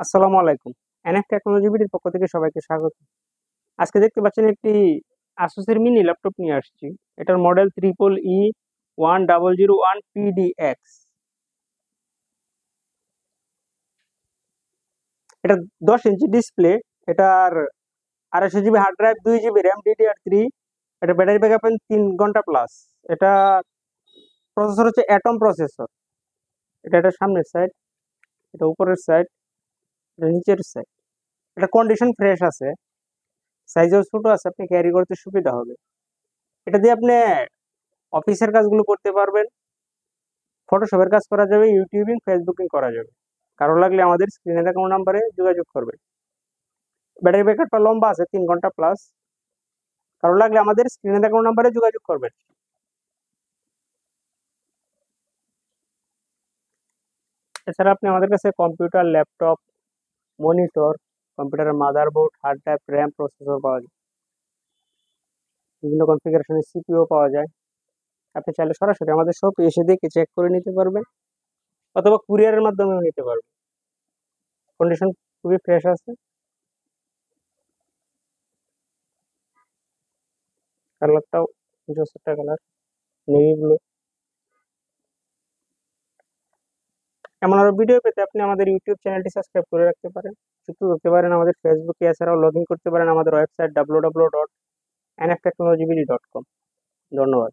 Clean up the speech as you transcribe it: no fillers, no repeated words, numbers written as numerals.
আসসালামু আলাইকুম। NF technology বিডির পক্ষ থেকে সবাইকে স্বাগত। আজকে দেখতে পাচ্ছেন একটি আসুসের মিনি ল্যাপটপ নিয়ে আসছি। এটার মডেল EEE1001 PDX। এটা 10 ইঞ্চি ডিসপ্লে। এটার 250 GB hard drive, 2 GB RAM, DDR3। এটা ব্যাটারি ব্যাকআপ 3 ঘন্টা প্লাস। এটা প্রসেসর হচ্ছে অ্যাটম প্রসেসর। এটা সামনের সাইড, এটা উপরের সাইড, এটা নিচের সাইড। এটা কন্ডিশন ফ্রেশ আছে, সাইজও ছোট আছে, আপনি ক্যারি করতে সুবিধা হবে। এটা দিয়ে আপনি অফিসের কাজগুলো করতে পারবেন, ফটোশপের কাজ করা যাবে, ইউটিউবিং, ফেসবুকিং করা যাবে। কারো লাগলে আমাদের স্ক্রিনে দেখানো নাম্বারে যোগাযোগ করবেন। ব্যাটারি ব্যাকআপটা লম্বা আছে, 3 ঘন্টা প্লাস। কারো লাগলে আমাদের স্ক্রিনে দেখানো নাম্বারে যোগাযোগ করবেন। এছাড়া আপনি আমাদের কাছে কম্পিউটার, ল্যাপটপ, মনিটর, কম্পিউটারের motherboard, hard drive, RAM, processor পাওয়া যায়। বিভিন্ন কনফিগারেশনের সিপিইউ পাওয়া যায়। আপনি চাইলে সরাসরি আমাদের শপে এসে দেখে চেক করে নিতে পারবেন, অথবা কুরিয়ারের মাধ্যমেও নিতে পারবেন। কন্ডিশন খুবই ফ্রেশ আছে। কালারটাও জোস একটা কালার, নেভি ব্লু। এমন আরো ভিডিও পেতে আপনি আমাদের ইউটিউব চ্যানেলটি সাবস্ক্রাইব করে রাখতে পারেন, যুক্ত করতে পারেন আমাদের ফেসবুকে। এছাড়াও লগ ইন করতে পারেন আমাদের ওয়েবসাইট www.nftechnologyvd.com। ধন্যবাদ।